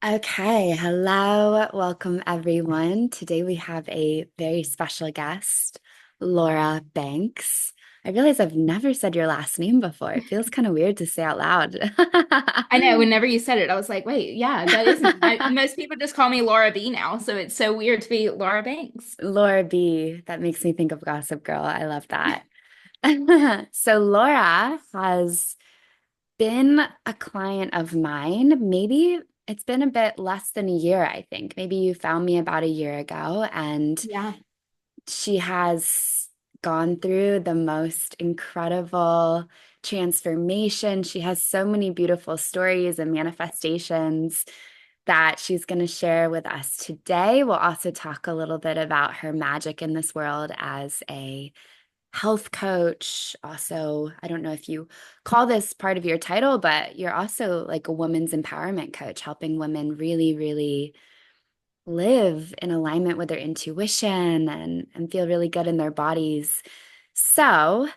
Okay, hello, welcome everyone. Today we have a very special guest, Laura Banks. I realize I've never said your last name before. It feels kind of weird to say out loud. I know, whenever you said it, I was like, wait, yeah, that is me. Most people just call me Laura B now, so it's so weird to be Laura Banks. Laura B, that makes me think of Gossip Girl. I love that. So Laura has been a client of mine. Maybe it's been a bit less than a year, I think. Maybe you found me about a year ago, and Yeah. she has gone through the most incredible transformation. She has so many beautiful stories and manifestations that she's going to share with us today. We'll also talk a little bit about her magic in this world as a health coach. Also, I don't know if you call this part of your title, but you're also like a women's empowerment coach, helping women really, really live in alignment with their intuition and feel really good in their bodies. So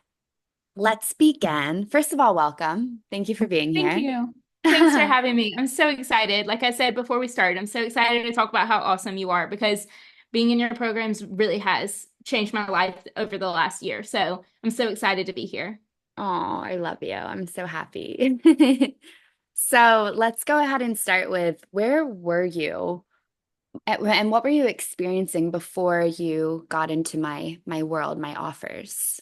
let's begin. First of all, welcome. Thank you for being Thank here. you. Thanks for having me. I'm so excited. Like I said before we started, I'm so excited to talk about how awesome you are because being in your programs really has changed my life over the last year. So I'm so excited to be here. Oh, I love you. I'm so happy. So let's go ahead and start with where were you and what were you experiencing before you got into my world, my offers?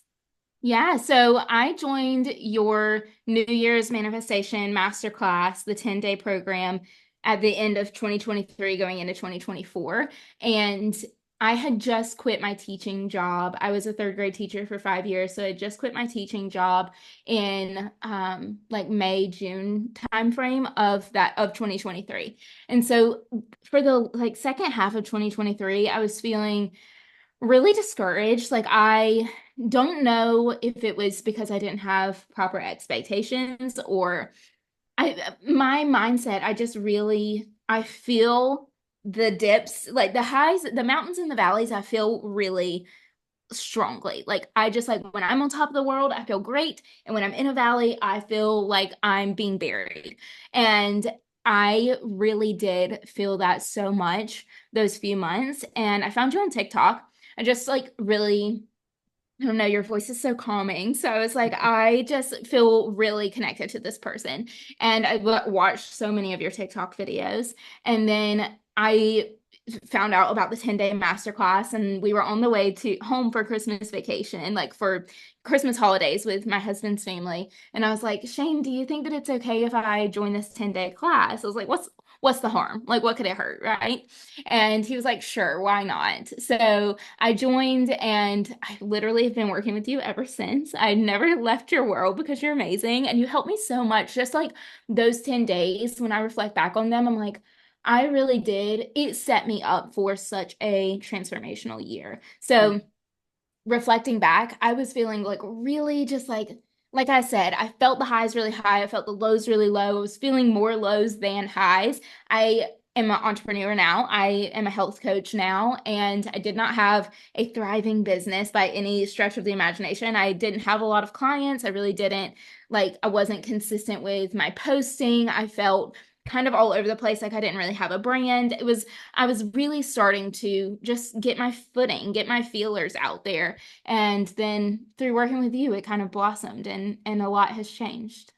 Yeah, so I joined your New Year's Manifestation Masterclass, the 10-day program at the end of 2023, going into 2024. And I had just quit my teaching job. I was a third grade teacher for 5 years, so I just quit my teaching job in like May, June timeframe of 2023. And so for the like second half of 2023, I was feeling really discouraged. Like, I don't know if it was because I didn't have proper expectations or my mindset, I feel the dips, like the highs, the mountains and the valleys, I feel really strongly. Like, I just like when I'm on top of the world, I feel great. And when I'm in a valley, I feel like I'm being buried. And I really did feel that so much those few months. And I found you on TikTok. I just like really, I don't know, your voice is so calming. So I was like, I just feel really connected to this person. And I watched so many of your TikTok videos. And then I found out about the 10-day masterclass, and we were on the way to home for Christmas vacation, like for Christmas holidays with my husband's family. And I was like, Shane, do you think that it's okay if I join this 10-day class? I was like, what's the harm? Like, what could it hurt, right? And he was like, sure, why not? So I joined, and I literally have been working with you ever since. I never left your world because you're amazing and you helped me so much. Just like those 10 days, when I reflect back on them, I'm like, I really did. It set me up for such a transformational year. So reflecting back, I was feeling like really just like I said, I felt the highs really high. I felt the lows really low. I was feeling more lows than highs. I am an entrepreneur now. I am a health coach now, and I did not have a thriving business by any stretch of the imagination. I didn't have a lot of clients. I really didn't like, I wasn't consistent with my posting. I felt kind of all over the place. Like, I didn't really have a brand. I was really starting to just get my footing, get my feelers out there. And then through working with you, it kind of blossomed, and a lot has changed.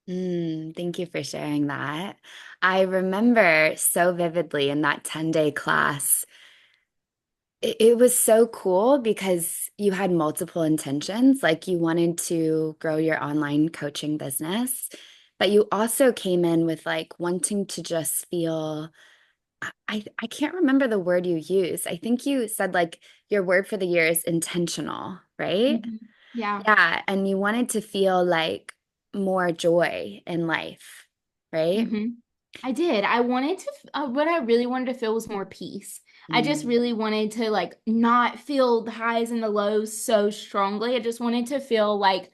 Thank you for sharing that. I remember so vividly in that 10-day class. It was so cool because you had multiple intentions. Like you wanted to grow your online coaching business, but you also came in with like wanting to just feel, I can't remember the word you used. I think you said like your word for the year is intentional, right? Mhm. Yeah. Yeah, and you wanted to feel like more joy in life, right? hmm I did. I wanted to, what I really wanted to feel was more peace. I just Mm. really wanted to like not feel the highs and the lows so strongly. I just wanted to feel like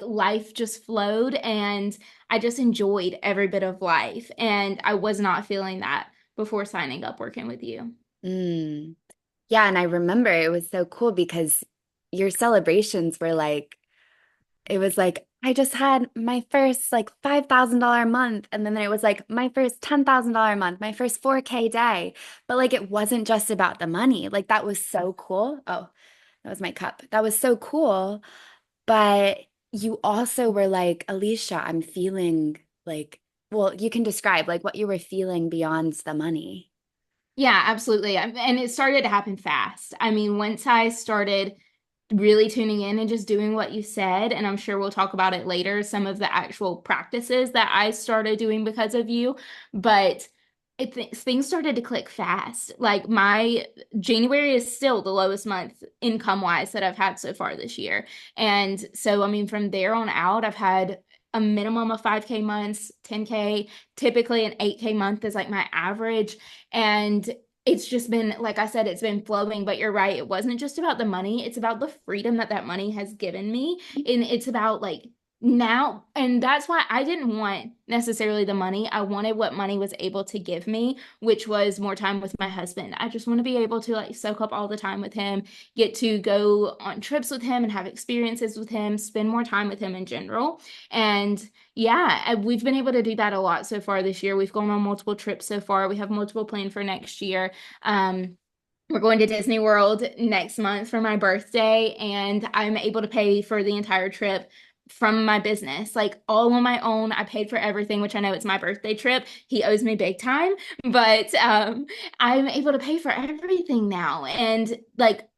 life just flowed, and I just enjoyed every bit of life. And I was not feeling that before signing up working with you. Mm. Yeah, and I remember it was so cool because your celebrations were like, it was like I just had my first like $5,000 a month. And then it was like my first $10,000 a month, my first 4K day. But like it wasn't just about the money. Like that was so cool. Oh, that was my cup. That was so cool. But you also were like, Alicia, I'm feeling like, well, you can describe like what you were feeling beyond the money. Yeah, absolutely. And it started to happen fast. I mean, once I started really tuning in and just doing what you said, and I'm sure we'll talk about it later, some of the actual practices that I started doing because of you, but things started to click fast. Like my January is still the lowest month income wise that I've had so far this year. And so, I mean, from there on out, I've had a minimum of 5K months, 10K, typically an 8K month is like my average. And it's just been, like I said, it's been flowing, but you're right. It wasn't just about the money. It's about the freedom that that money has given me. And it's about like now, and that's why I didn't want necessarily the money. I wanted what money was able to give me, which was more time with my husband. I just want to be able to like soak up all the time with him, get to go on trips with him and have experiences with him, spend more time with him in general. And yeah, we've been able to do that a lot so far this year. We've gone on multiple trips so far. We have multiple planned for next year. We're going to Disney World next month for my birthday, and I'm able to pay for the entire trip from my business, like all on my own. I paid for everything, which I know it's my birthday trip. He owes me big time, but I'm able to pay for everything now. And like,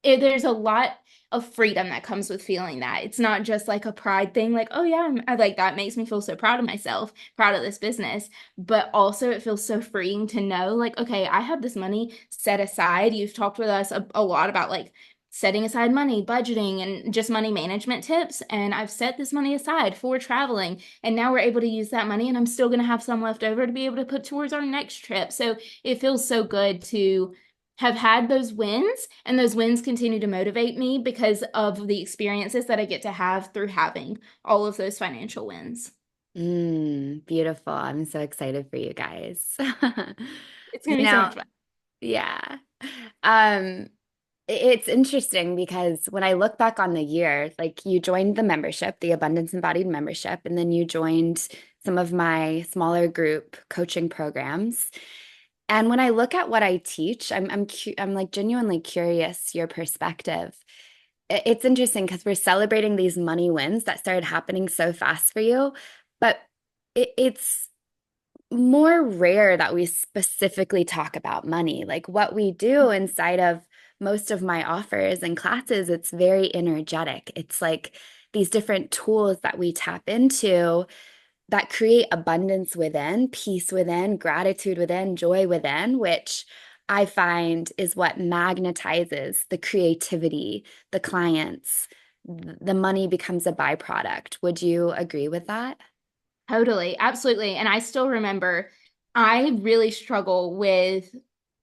there's a lot of freedom that comes with feeling that. It's not just like a pride thing, like, oh yeah, I like that makes me feel so proud of myself, proud of this business. But also, it feels so freeing to know, like, okay, I have this money set aside. You've talked with us a lot about like setting aside money, budgeting, and just money management tips. And I've set this money aside for traveling. And now we're able to use that money, and I'm still going to have some left over to be able to put towards our next trip. So it feels so good to have had those wins, and those wins continue to motivate me because of the experiences that I get to have through having all of those financial wins. Beautiful. I'm so excited for you guys. It's You going to be so know, much fun. yeah. Um, it's interesting because when I look back on the year, like you joined the membership, the Abundance Embodied membership, and then you joined some of my smaller group coaching programs. And when I look at what I teach, I'm like genuinely curious your perspective. It's interesting because we're celebrating these money wins that started happening so fast for you, but it's more rare that we specifically talk about money. Like what we do inside of most of my offers and classes, it's very energetic. It's like these different tools that we tap into that create abundance within, peace within, gratitude within, joy within, which I find is what magnetizes the creativity, the clients. The money becomes a byproduct. Would you agree with that? Totally, absolutely. And I still remember I really struggle with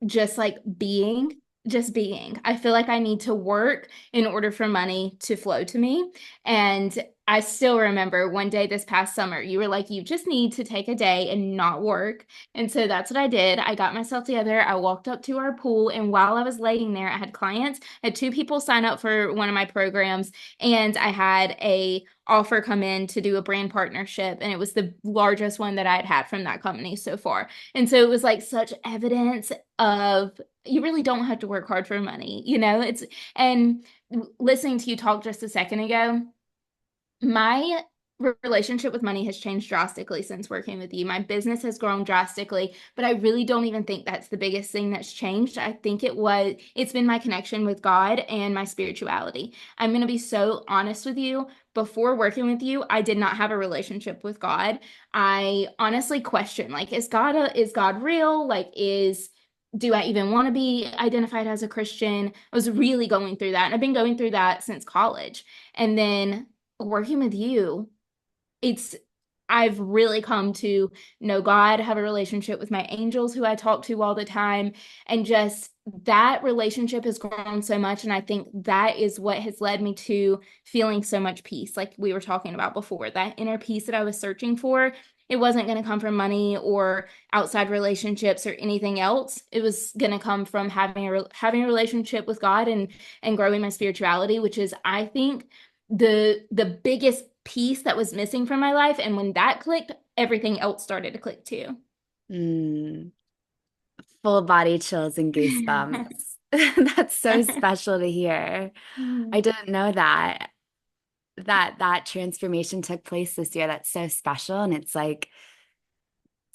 just like being, just being. I feel like I need to work in order for money to flow to me. And I still remember one day this past summer, you were like, you just need to take a day and not work. And so that's what I did. I got myself together. I walked up to our pool. And while I was laying there, I had clients, I had two people sign up for one of my programs, and I had a offer come in to do a brand partnership, and it was the largest one that I'd had from that company so far. And so it was like such evidence of you really don't have to work hard for money, it's and listening to you talk just a second ago, my relationship with money has changed drastically since working with you. My business has grown drastically, but I really don't even think that's the biggest thing that's changed. I think it's been my connection with God and my spirituality. I'm going to be so honest with you. Before working with you, I did not have a relationship with God. I honestly questioned, like, is God real? Like, do I even want to be identified as a Christian? I was really going through that. And I've been going through that since college. And then working with you, it's I've really come to know God, have a relationship with my angels who I talk to all the time, and just that relationship has grown so much. And I think that is what has led me to feeling so much peace, like we were talking about before, that inner peace that I was searching for. It wasn't going to come from money or outside relationships or anything else. It was going to come from having a relationship with God and growing my spirituality, which is, I think, the biggest piece that was missing from my life. And when that clicked, everything else started to click too. Mm, full body chills and goosebumps. That's so special to hear. I didn't know that transformation took place this year. That's so special. And it's like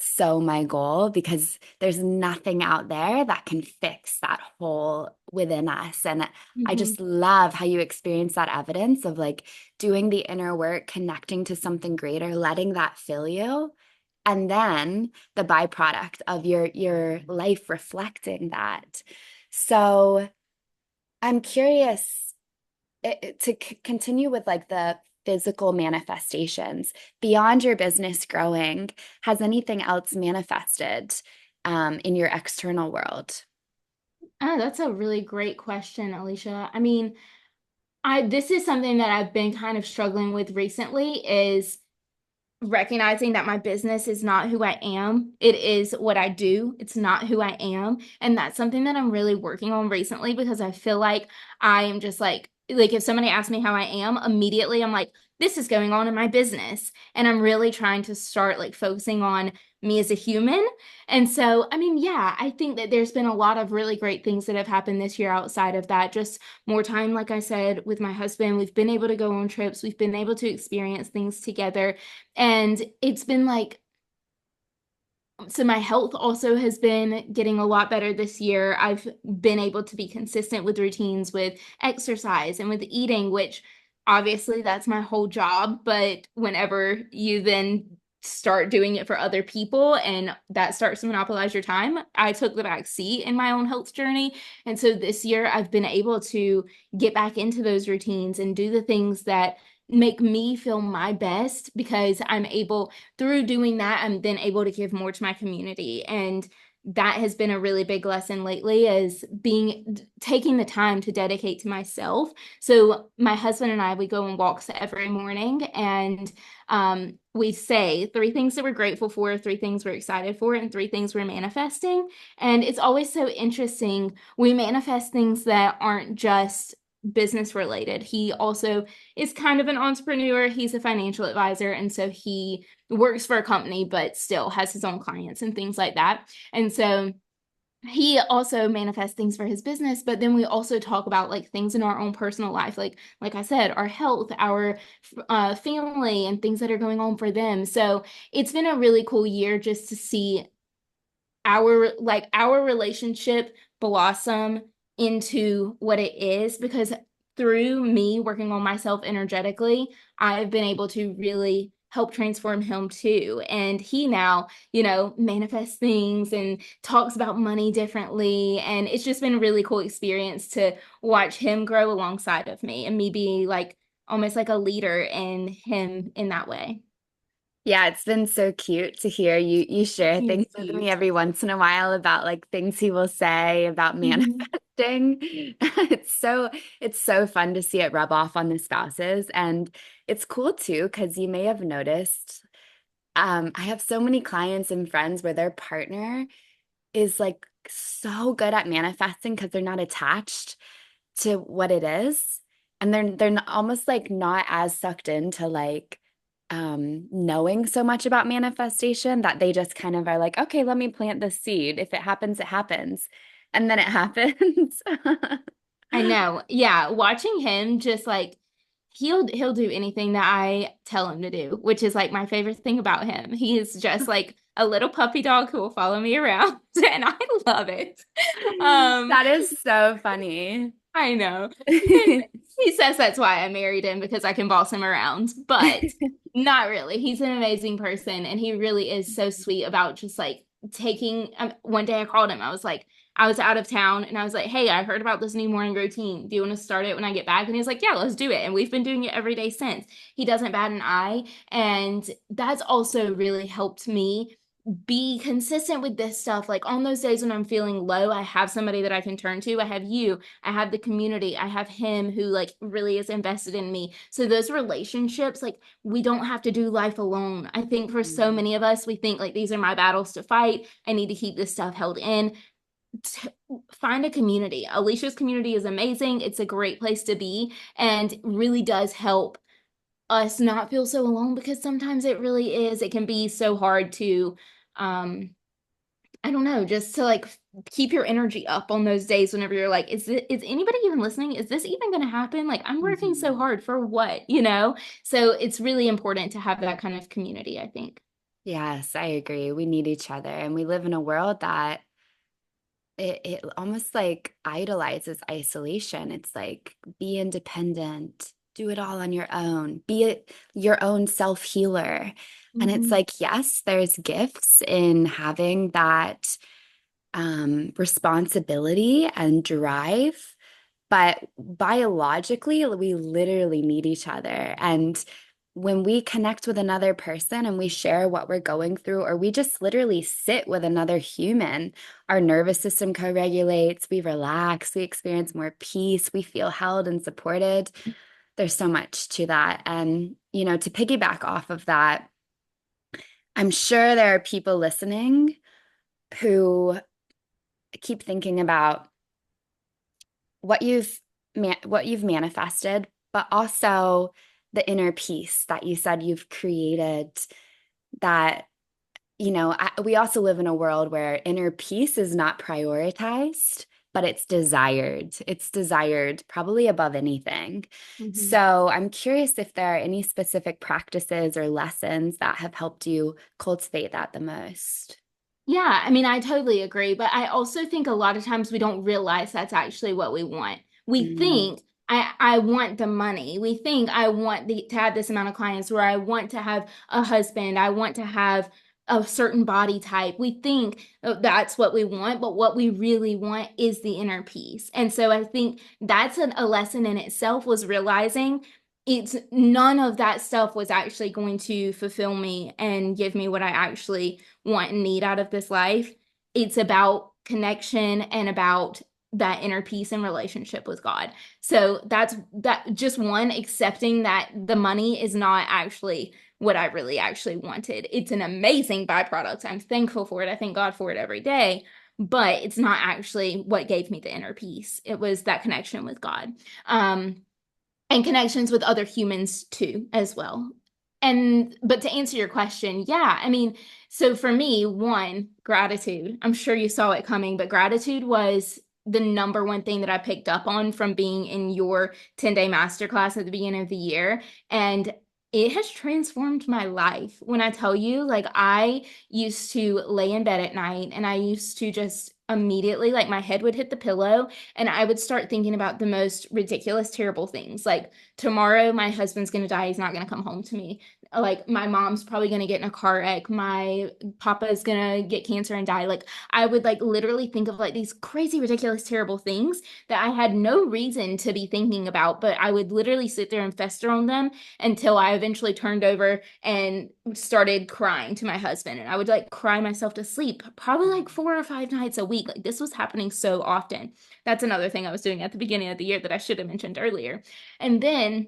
so my goal because there's nothing out there that can fix that hole within us. And I Mhm. just love how you experience that evidence of like doing the inner work, connecting to something greater, letting that fill you. And then the byproduct of your life reflecting that. So I'm curious to continue with like the physical manifestations beyond your business growing, has anything else manifested in your external world? Oh, that's a really great question, Alicia. I mean, I this is something that I've been kind of struggling with recently is recognizing that my business is not who I am. It is what I do. It's not who I am. And that's something that I'm really working on recently because I feel like I am just like if somebody asks me how I am, immediately I'm like, this is going on in my business. And I'm really trying to start like focusing on me as a human. And so, I mean, yeah, I think that there's been a lot of really great things that have happened this year outside of that. Just more time, like I said, with my husband. We've been able to go on trips. We've been able to experience things together. And it's been like, so my health also has been getting a lot better this year. I've been able to be consistent with routines with exercise and with eating, which obviously that's my whole job. But whenever you then start doing it for other people and that starts to monopolize your time, I took the back seat in my own health journey. And so this year I've been able to get back into those routines and do the things that make me feel my best because I'm able through doing that, I'm then able to give more to my community. And that has been a really big lesson lately is taking the time to dedicate to myself. So my husband and I, we go on walks every morning and we say three things that we're grateful for, three things we're excited for, and three things we're manifesting. And it's always so interesting. We manifest things that aren't just business related. He also is kind of an entrepreneur. He's a financial advisor. And so he works for a company, but still has his own clients and things like that. And so he also manifests things for his business, but then we also talk about like things in our own personal life, like I said, our health, our family, and things that are going on for them. So it's been a really cool year just to see our relationship blossom into what it is because through me working on myself energetically, I've been able to really help transform him too. And he now, manifests things and talks about money differently. And it's just been a really cool experience to watch him grow alongside of me and me be like almost like a leader in him in that way. Yeah, it's been so cute to hear you share He's things with me cute. every once in a while about like things he will say about Mhm. manifesting. It's so fun to see it rub off on the spouses. And it's cool too, because you may have noticed I have so many clients and friends where their partner is like so good at manifesting because they're not attached to what it is. And almost like not as sucked into like knowing so much about manifestation that they just kind of are like, okay, let me plant the seed. If it happens, it happens. And then it happens. I know. Yeah, watching him just like he'll do anything that I tell him to do, which is like my favorite thing about him. He is just like a little puppy dog who will follow me around and I love it. Um That is so funny. I know. He says that's why I married him because I can boss him around, but not really. He's an amazing person and he really is so sweet about just like taking one day I called him. I was out of town and I was like, "Hey, I heard about this new morning routine. Do you want to start it when I get back?" And he was like, "Yeah, let's do it." And we've been doing it every day since. He doesn't bat an eye, and that's also really helped me be consistent with this stuff. Like on those days when I'm feeling low, I have somebody that I can turn to. I have you, I have the community, I have him who like really is invested in me. So those relationships, like we don't have to do life alone. I think for so many of us, we think like these are my battles to fight. I need to keep this stuff held in. Find a community. Alicia's community is amazing. It's a great place to be and really does help us not feel so alone, because sometimes it really is. It can be so hard to, um, I don't know, just to like keep your energy up on those days whenever you're like, is anybody even listening? Is this even going to happen? Like, I'm working so Mhm. hard for what, you know? So it's really important to have that kind of community, I think. Yes, I agree. We need each other. And we live in a world that it almost like idolizes isolation. It's like be independent, do it all on your own, your own self-healer. And it's Mhm. like, yes, there's gifts in having that responsibility and drive, but biologically, we literally need each other. And when we connect with another person and we share what we're going through, or we just literally sit with another human, our nervous system co-regulates, we relax, we experience more peace, we feel held and supported. There's so much to that. And, to piggyback off of that, I'm sure there are people listening who keep thinking about what you've manifested, but also the inner peace that you said you've created that we also live in a world where inner peace is not prioritized, but it's desired probably above anything. Mhm. So I'm curious if there are any specific practices or lessons that have helped you cultivate that the most. Yeah, I mean, I totally agree, but I also think a lot of times we don't realize that's actually what we want. We Mm, think I want the money. We think I want to have this amount of clients, where I want to have a husband, I want to have a certain body type. We think that's what we want, but what we really want is the inner peace. And so I think that's a lesson in itself, was realizing it's none of that stuff was actually going to fulfill me and give me what I actually want and need out of this life. It's about connection and about that inner peace and relationship with God. So that's that, just one, accepting that the money is not actually what I really actually wanted. It's an amazing byproduct. I'm thankful for it. I thank God for it every day, but it's not actually what gave me the inner peace. It was that connection with God. And connections with other humans too, as well. And but to answer your question, yeah, I mean, so for me, one, gratitude. I'm sure you saw it coming, but gratitude was the number one thing that I picked up on from being in your 10-day masterclass at the beginning of the year. And it has transformed my life. When I tell you, like, I used to lay in bed at night and I used to just immediately, like, my head would hit the pillow and I would start thinking about the most ridiculous, terrible things. Like, tomorrow, my husband's going to die. He's not going to come home to me. Like, my mom's probably going to get in a car wreck. My papa is going to get cancer and die. Like, I would like literally think of like these crazy, ridiculous, terrible things that I had no reason to be thinking about, but I would literally sit there and fester on them until I eventually turned over and started crying to my husband. And I would like cry myself to sleep, probably like 4 or 5 nights a week. Like, this was happening so often. That's another thing I was doing at the beginning of the year that I should have mentioned earlier. And then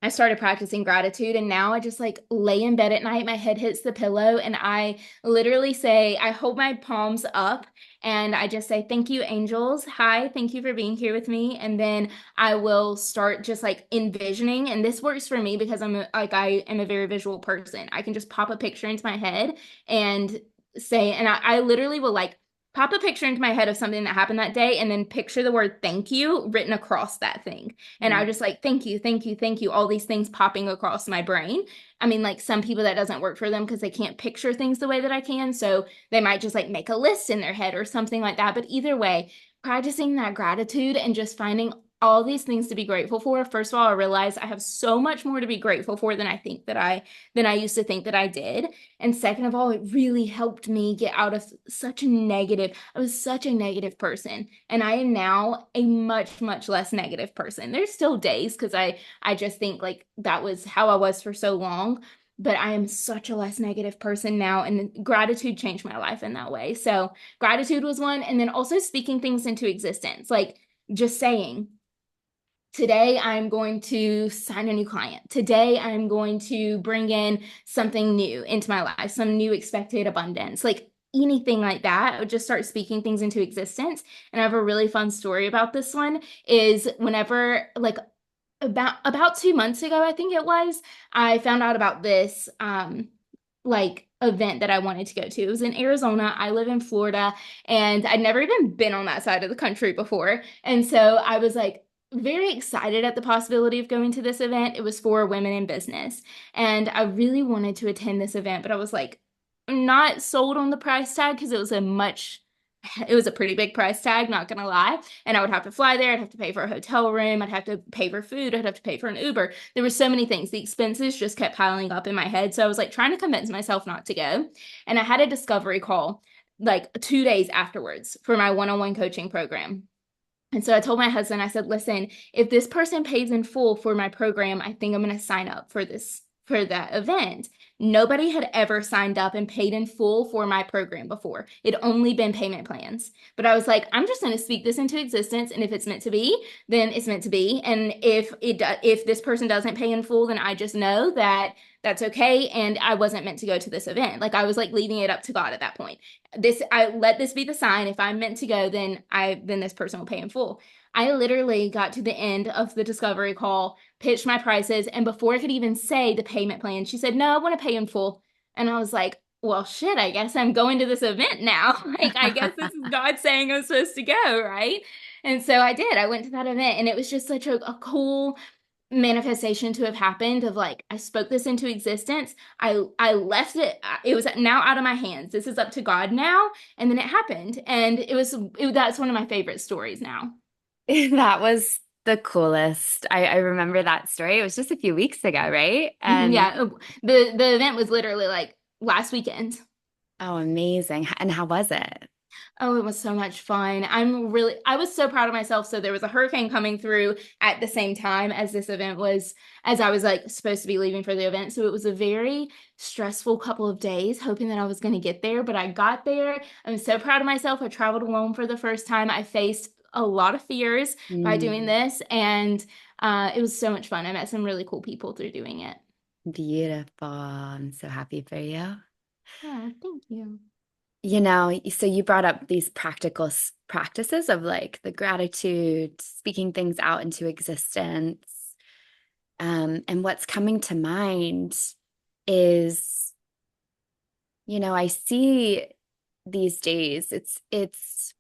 I started practicing gratitude, and now I just like lay in bed at night, my head hits the pillow, and I literally say, I hold my palms up and I just say, thank you, angels. Hi, thank you for being here with me. And then I will start just like envisioning. And this works for me because I am a very visual person. I can just pop a picture into my head and say, and I literally will like pop a picture into my head of something that happened that day and then picture the word thank you written across that thing. And I mm, just like, thank you, thank you, thank you, all these things popping across my brain. I mean, like, some people that doesn't work for them because they can't picture things the way that I can. So they might just like make a list in their head or something like that. But either way, practicing that gratitude and just finding all these things to be grateful for. First of all, I realize I have so much more to be grateful for than I used to think that I did. And second of all, it really helped me get out of I was such a negative person. And I am now a much, much less negative person. There's still days because I just think like that was how I was for so long. But I am such a less negative person now. And gratitude changed my life in that way. So gratitude was one. And then also speaking things into existence, like just saying, today I'm going to sign a new client. Today I'm going to bring in something new into my life, some new expected abundance. Like anything like that, I would just start speaking things into existence. And I have a really fun story about this one is whenever like about 2 months ago, I think it was, I found out about this like event that I wanted to go to. It was in Arizona. I live in Florida, and I'd never even been on that side of the country before. And so I was like very excited at the possibility of going to this event. It was for women in business, and I really wanted to attend this event, but I was like not sold on the price tag because it was a pretty big price tag, not gonna lie. And I would have to fly there, I'd have to pay for a hotel room, I'd have to pay for food, I'd have to pay for an Uber. There were so many things. The expenses just kept piling up in my head. So I was like trying to convince myself not to go. And I had a discovery call like 2 days afterwards for my one-on-one coaching program. And so I told my husband, I said, listen, if this person pays in full for my program, I think I'm going to sign up for that event. Nobody had ever signed up and paid in full for my program before. It'd only been payment plans. But I was like, I'm just going to speak this into existence. And if it's meant to be, then it's meant to be. And if this person doesn't pay in full, then I just know that that's okay. And I wasn't meant to go to this event. Like I was like leaving it up to God at that point. I let this be the sign. If I'm meant to go, then this person will pay in full. I literally got to the end of the discovery call, pitched my prices, and before I could even say the payment plan, she said, "No, I want to pay in full." And I was like, "Well, shit, I guess I'm going to this event now." Like, I guess this is God saying I'm supposed to go, right? And so I did. I went to that event, and it was just such a cool manifestation to have happened of like I spoke this into existence. I left it. It was now out of my hands. This is up to God now. And then it happened, and that's one of my favorite stories now. That was the coolest. I remember that story. It was just a few weeks ago, right? And Yeah, the event was literally like last weekend. oh, amazing. And how was it? Oh, it was so much fun. I was so proud of myself. So there was a hurricane coming through at the same time as this event was, as I was like supposed to be leaving for the event. So it was a very stressful couple of days, hoping that I was going to get there, but I got there. I'm so proud of myself. I traveled alone for the first time. I faced a lot of fears by doing Mm, this, and it was so much fun. I met some really cool people through doing it. beautiful. I'm so happy for you. Oh, thank you. So you brought up these practical practices of like the gratitude, speaking things out into existence. And what's coming to mind is, I see these days, it's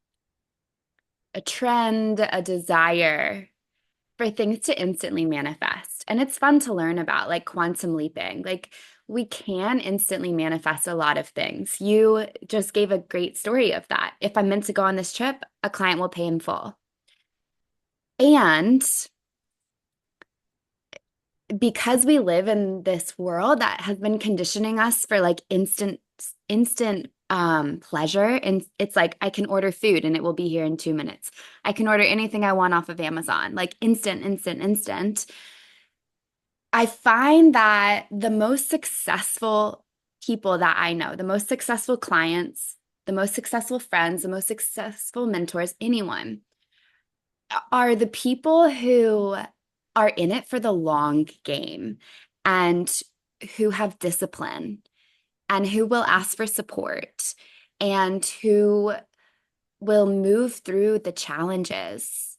a trend, a desire for things to instantly manifest. And it's fun to learn about, like quantum leaping. Like we can instantly manifest a lot of things. You just gave a great story of that. If I'm meant to go on this trip, a client will pay in full. And because we live in this world that has been conditioning us for like instant pleasure, and it's like I can order food and it will be here in 2 minutes. I can order anything I want off of Amazon, like instant. I find that the most successful people that I know, the most successful clients, the most successful friends, the most successful mentors, anyone, are the people who are in it for the long game and who have discipline and who will ask for support and who will move through the challenges,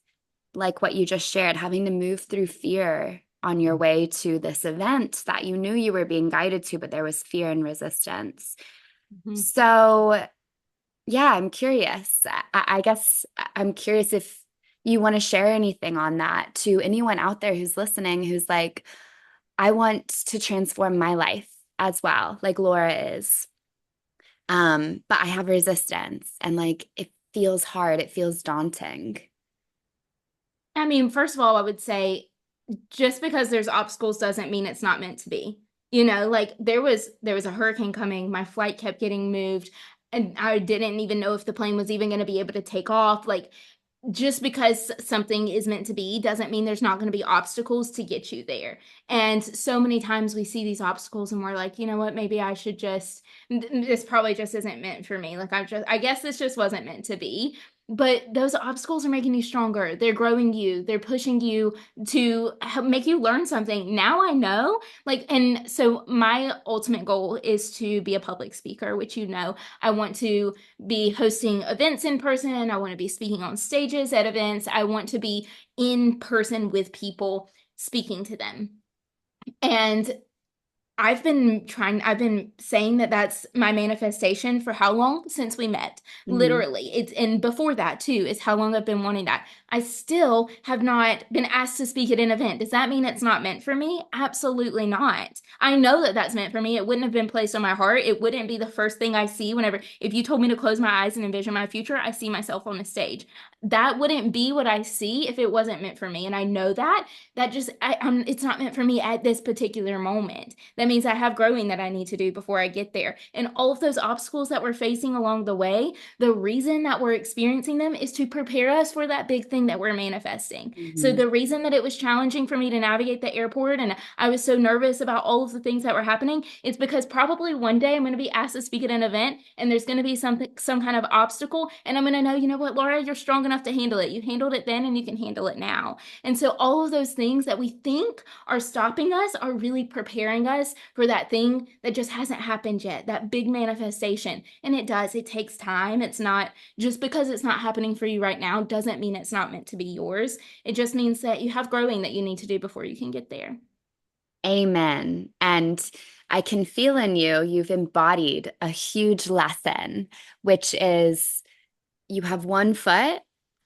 like what you just shared, having to move through fear on your way to this event that you knew you were being guided to, but there was fear and resistance. Mhm. So, yeah, I'm curious. I guess I'm curious if you want to share anything on that to anyone out there who's listening, who's like, I want to transform my life as well, like Laura is. But I have resistance and like it feels hard, it feels daunting. I mean, first of all, I would say just because there's obstacles doesn't mean it's not meant to be. Like there was a hurricane coming, my flight kept getting moved, and I didn't even know if the plane was even going to be able to take off. Like just because something is meant to be doesn't mean there's not going to be obstacles to get you there. And so many times we see these obstacles and we're like, you know what, maybe I should just, this probably just isn't meant for me. Like I guess this just wasn't meant to be. But those obstacles are making you stronger. They're growing you. They're pushing you to help make you learn something. Now I know, like, and so my ultimate goal is to be a public speaker, which I want to be hosting events in person. I want to be speaking on stages at events. I want to be in person with people speaking to them. And I've been saying that that's my manifestation for how long? Since we met. Mhm. Literally. And before that too, is how long I've been wanting that. I still have not been asked to speak at an event. Does that mean it's not meant for me? Absolutely not. I know that that's meant for me. It wouldn't have been placed on my heart. It wouldn't be the first thing I see whenever, if you told me to close my eyes and envision my future, I see myself on the stage. That wouldn't be what I see if it wasn't meant for me. And I know that. It's not meant for me at this particular moment. That means I have growing that I need to do before I get there. And all of those obstacles that we're facing along the way, the reason that we're experiencing them is to prepare us for that big thing that we're manifesting. So Mhm. the reason that it was challenging for me to navigate the airport and I was so nervous about all of the things that were happening, it's because probably one day I'm going to be asked to speak at an event and there's going to be some kind of obstacle and I'm going to know, you know what, Laura, you're strong enough to handle it. You handled it then and you can handle it now. And so all of those things that we think are stopping us are really preparing us for that thing that just hasn't happened yet, that big manifestation. And it does, it takes time. It's not just because it's not happening for you right now, doesn't mean it's not meant to be yours. It just means that you have growing that you need to do before you can get there. Amen. And I can feel in you, you've embodied a huge lesson, which is you have one foot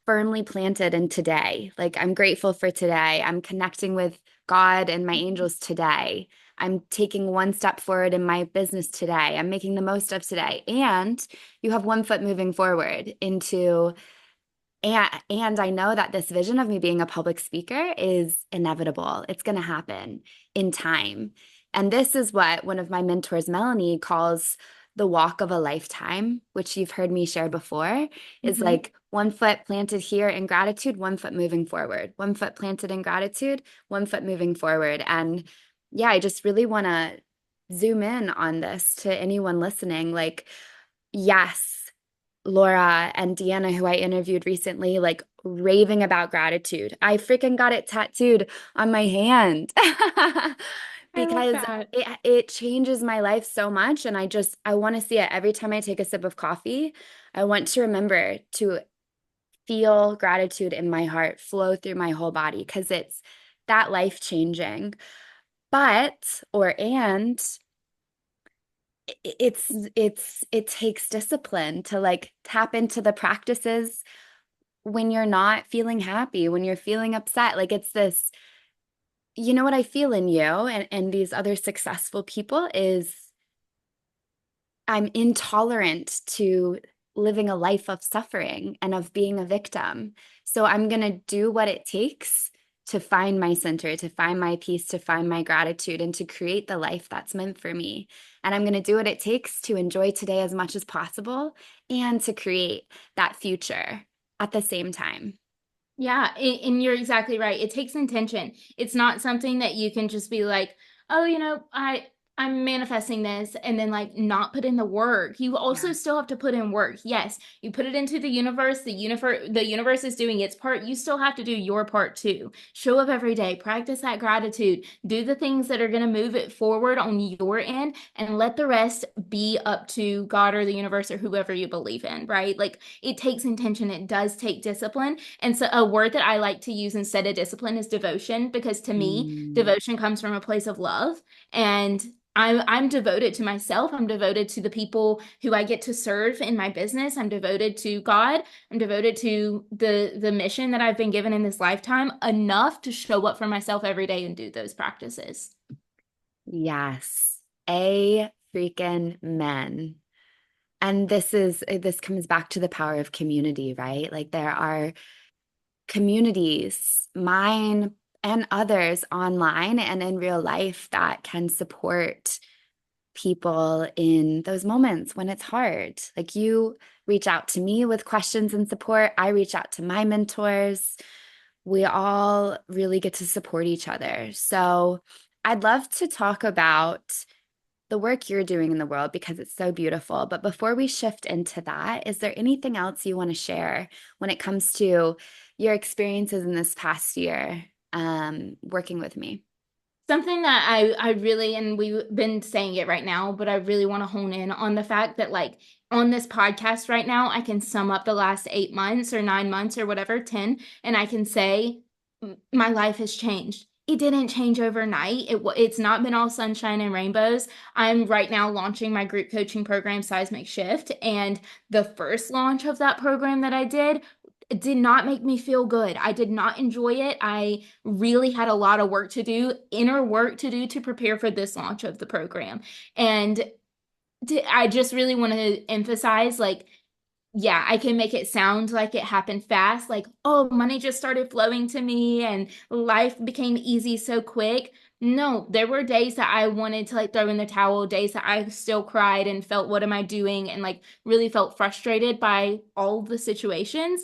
firmly planted in today. Like, I'm grateful for today. I'm connecting with God and my angels today. I'm taking one step forward in my business today. I'm making the most of today. And you have one foot moving forward into, and I know that this vision of me being a public speaker is inevitable. It's going to happen in time. And this is what one of my mentors, Melanie, calls the walk of a lifetime, which you've heard me share before, is Mhm. like one foot planted here in gratitude, one foot moving forward, one foot planted in gratitude, one foot moving forward. And yeah, I just really want to zoom in on this to anyone listening. Like, yes, Laura and Deanna, who I interviewed recently, like raving about gratitude. I freaking got it tattooed on my hand I love because that. it changes my life so much. And I want to see it every time I take a sip of coffee. I want to remember to feel gratitude in my heart flow through my whole body because it's that life changing. But, or and it takes discipline to like tap into the practices when you're not feeling happy, when you're feeling upset. Like it's this, you know what I feel in you and these other successful people is I'm intolerant to living a life of suffering and of being a victim. So I'm going to do what it takes to find my center, to find my peace, to find my gratitude, and to create the life that's meant for me. And I'm going to do what it takes to enjoy today as much as possible and to create that future at the same time. Yeah, and you're exactly right. It takes intention. It's not something that you can just be like, oh, I'm manifesting this and then like not put in the work. You also Yeah. still have to put in work. Yes, you put it into the universe, the universe is doing its part. You still have to do your part too. Show up every day, practice that gratitude, do the things that are going to move it forward on your end and let the rest be up to God or the universe or whoever you believe in, right? Like it takes intention, it does take discipline. And so a word that I like to use instead of discipline is devotion, because to me, Mm. devotion comes from a place of love. And I'm devoted to myself. I'm devoted to the people who I get to serve in my business. I'm devoted to God. I'm devoted to the mission that I've been given in this lifetime enough to show up for myself every day and do those practices. Yes. A freaking men. And this comes back to the power of community, right? Like there are communities, mine and others online and in real life that can support people in those moments when it's hard. Like you reach out to me with questions and support. I reach out to my mentors. We all really get to support each other. So I'd love to talk about the work you're doing in the world because it's so beautiful. But before we shift into that, is there anything else you want to share when it comes to your experiences in this past year working with me? Something that I really, and we've been saying it right now, but I really want to hone in on the fact that like on this podcast right now, I can sum up the last 8 months or 9 months or whatever, 10, and I can say my life has changed. it didn't change overnight. It's not been all sunshine and rainbows. I'm right now launching my group coaching program, Seismic Shift, and the first launch of that program that I did, it did not make me feel good. I did not enjoy it. I really had a lot of work to do, inner work to do to prepare for this launch of the program. And I just really want to emphasize, like, yeah, I can make it sound like it happened fast, like, oh, money just started flowing to me and life became easy so quick. No, there were days that I wanted to like throw in the towel, days that I still cried and felt, what am I doing? And like really felt frustrated by all the situations.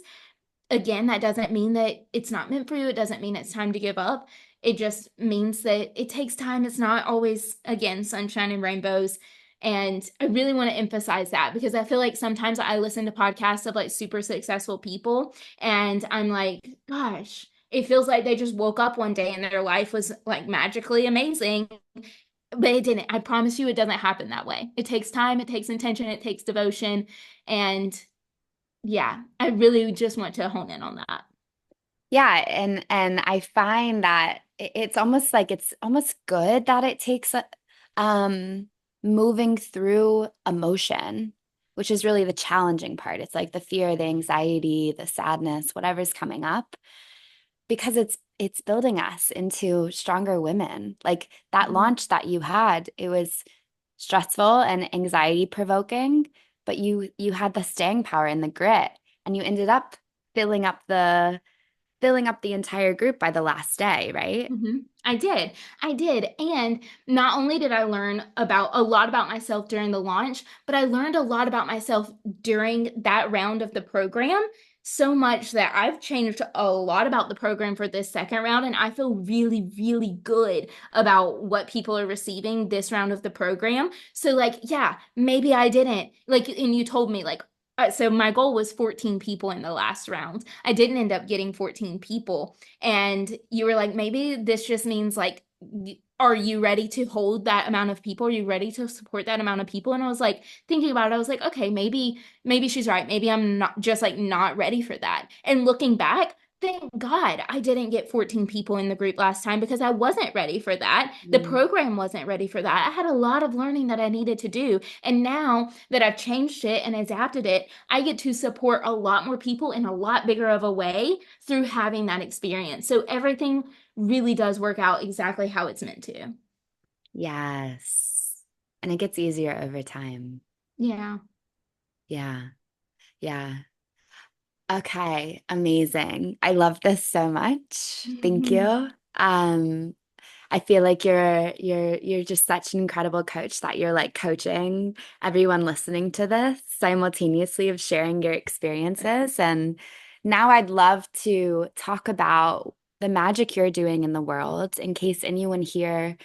Again, that doesn't mean that it's not meant for you. It doesn't mean it's time to give up. It just means that it takes time. It's not always, again, sunshine and rainbows. And I really want to emphasize that because I feel like sometimes I listen to podcasts of like super successful people and I'm like, gosh, it feels like they just woke up one day and their life was like magically amazing. But it didn't. I promise you, it doesn't happen that way. It takes time, it takes intention, it takes devotion. And yeah, I really just want to hone in on that. Yeah, and I find that it's almost like it's almost good that it takes um moving through emotion, which is really the challenging part. It's like the fear, the anxiety, the sadness, whatever's coming up, because it's building us into stronger women. Like that Mhm. launch that you had, it was stressful and anxiety provoking, but you had the staying power and the grit, and you ended up filling up the filling up the entire group by the last day, right? I did. I did. And not only did I learn about a lot about myself during the launch, but I learned a lot about myself during that round of the program. So much that I've changed a lot about the program for this second round. And I feel really, really good about what people are receiving this round of the program. So, like, yeah, maybe I didn't. Like, and you told me, like, so my goal was 14 people in the last round. I didn't end up getting 14 people. And you were like, maybe this just means like, are you ready to hold that amount of people? Are you ready to support that amount of people? And I was like, thinking about it, I was like, okay, maybe she's right. Maybe I'm not just like not ready for that. And looking back, thank God I didn't get 14 people in the group last time because I wasn't ready for that. The Mm. program wasn't ready for that. I had a lot of learning that I needed to do. And now that I've changed it and adapted it, I get to support a lot more people in a lot bigger of a way through having that experience. So everything really does work out exactly how it's meant to. Yes. And it gets easier over time. Yeah. Yeah. Yeah. Okay, amazing. I love this so much. Thank you. Um, I feel like you're just such an incredible coach that you're like coaching everyone listening to this simultaneously of sharing your experiences. And now I'd love to talk about the magic you're doing in the world in case anyone here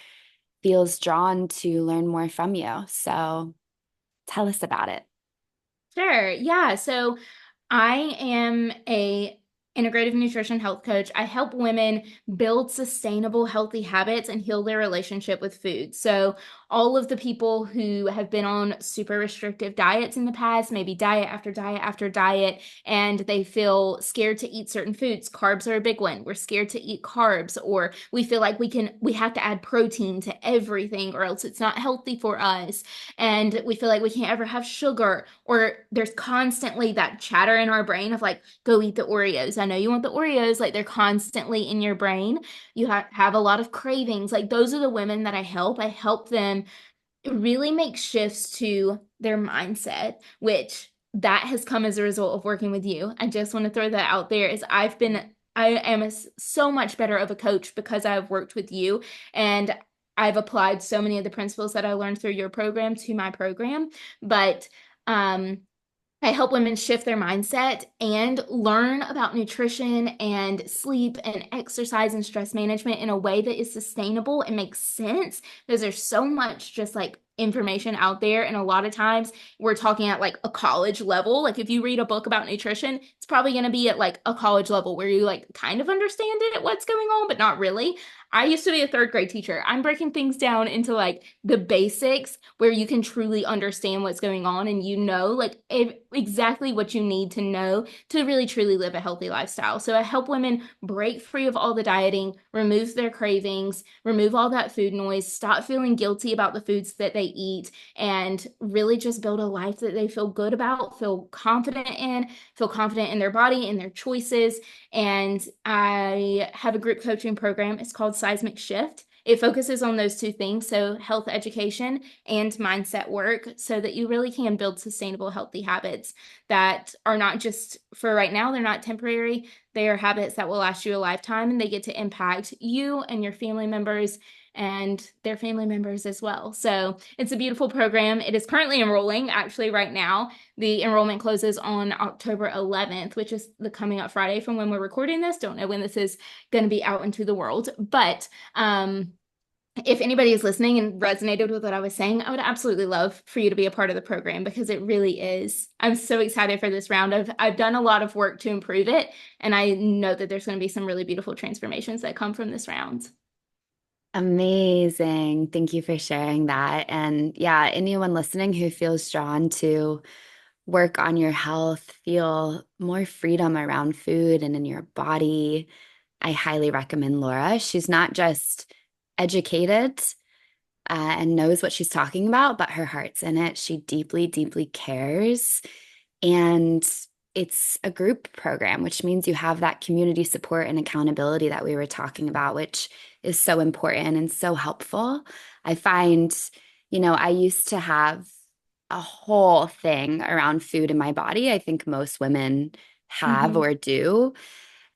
feels drawn to learn more from you. So tell us about it. Sure. Yeah. So I am a integrative nutrition health coach. I help women build sustainable healthy habits and heal their relationship with food. So all of the people who have been on super restrictive diets in the past, maybe diet after diet after diet, and they feel scared to eat certain foods. Carbs are a big one. We're scared to eat carbs, or we feel like we have to add protein to everything or else it's not healthy for us. And we feel like we can't ever have sugar, or there's constantly that chatter in our brain of like, go eat the Oreos. I know you want the Oreos, like they're constantly in your brain. You have a lot of cravings. Like those are the women that I help. I help them really make shifts to their mindset, which that has come as a result of working with you. I just want to throw that out there is I am so much better of a coach because I've worked with you and I've applied so many of the principles that I learned through your program to my program. But um I help women shift their mindset and learn about nutrition and sleep and exercise and stress management in a way that is sustainable and makes sense because there's so much just like information out there. And a lot of times we're talking at like a college level. Like if you read a book about nutrition, it's probably going to be at like a college level where you like kind of understand it, what's going on, but not really. I used to be a third grade teacher. I'm breaking things down into like the basics where you can truly understand what's going on and you know like exactly what you need to know to really truly live a healthy lifestyle. So I help women break free of all the dieting, remove their cravings, remove all that food noise, stop feeling guilty about the foods that they eat, and really just build a life that they feel good about, feel confident in their body, in their choices. And I have a group coaching program. It's called Seismic Shift. It focuses on those two things, so health education and mindset work, so that you really can build sustainable, healthy habits that are not just for right now, they're not temporary. They are habits that will last you a lifetime and they get to impact you and your family members and their family members as well. So it's a beautiful program. It is currently enrolling actually right now. The enrollment closes on October 11th, which is the coming up Friday from when we're recording this. Don't know when this is going to be out into the world, but if anybody is listening and resonated with what I was saying, I would absolutely love for you to be a part of the program because it really is. I'm so excited for this round. I've done a lot of work to improve it, and I know that there's going to be some really beautiful transformations that come from this round. Amazing. Thank you for sharing that. And yeah, anyone listening who feels drawn to work on your health, feel more freedom around food and in your body, I highly recommend Laura. She's not just educated and knows what she's talking about, but her heart's in it. She deeply, deeply cares. And it's a group program, which means you have that community support and accountability that we were talking about, which is so important and so helpful. I find, I used to have a whole thing around food in my body. I think most women have Mhm. or do.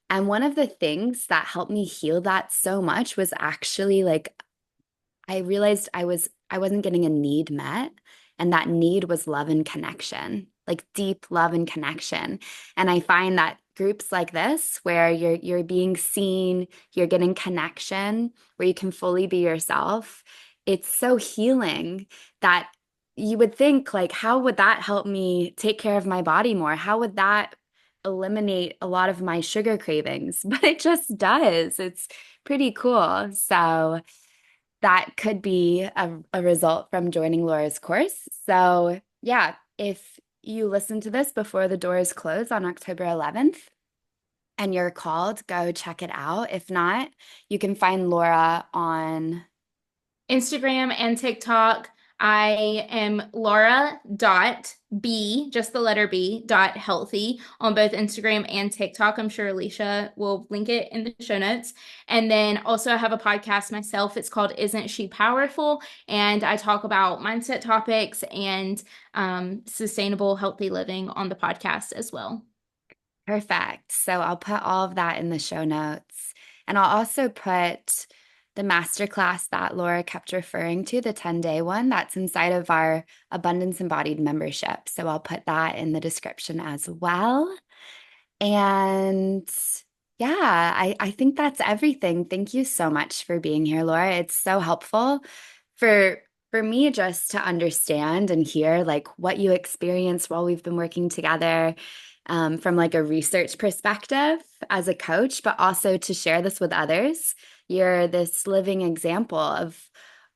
And one of the things that helped me heal that so much was actually like I realized I wasn't getting a need met, and that need was love and connection, like deep love and connection. And I find that groups like this where you're being seen, you're getting connection, where you can fully be yourself, it's so healing that you would think like how would that help me take care of my body more? How would that eliminate a lot of my sugar cravings? But it just does. It's pretty cool. So that could be a result from joining Laura's course. So, yeah, if you listen to this before the doors close on October 11th and you're called, go check it out. If not, you can find Laura on. Instagram and TikTok. I am Laura.B, just the letter B, dot healthy on both Instagram and TikTok. I'm sure Alicia will link it in the show notes. And then also I have a podcast myself. It's called Isn't She Powerful? And I talk about mindset topics and sustainable, healthy living on the podcast as well. Perfect. So I'll put all of that in the show notes. And I'll also put the masterclass that Laura kept referring to, the 10-day one, that's inside of our Abundance Embodied membership. So I'll put that in the description as well. And yeah, I think that's everything. Thank you so much for being here, Laura. It's so helpful for for me just to understand and hear like what you experienced while we've been working together from like a research perspective as a coach, but also to share this with others. You're this living example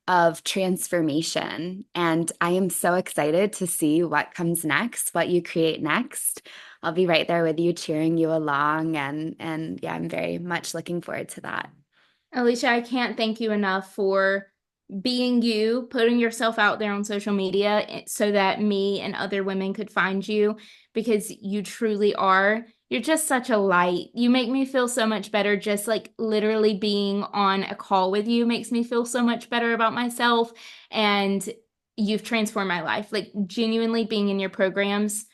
of transformation, and I am so excited to see what comes next, what you create next. I'll be right there with you, cheering you along, and yeah, I'm very much looking forward to that. Alicia, I can't thank you enough for being you, putting yourself out there on social media so that me and other women could find you because you truly are. You're just such a light. You make me feel so much better. Just like literally being on a call with you makes me feel so much better about myself. And you've transformed my life. Like genuinely being in your programs,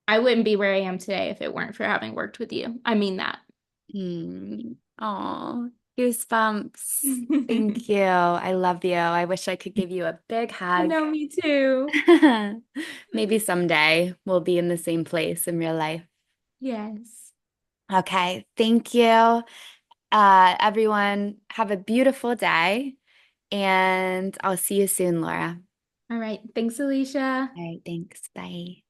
I wouldn't be where I am today if it weren't for having worked with you. I mean that. Oh, goosebumps. Thank you. I love you. I wish I could give you a big I hug. know, me too. Maybe someday we'll be in the same place in real life. Yes. Okay, thank you. Everyone, have a beautiful day, and I'll see you soon, Laura. All right. Thanks, Alicia. All right, thanks. Bye.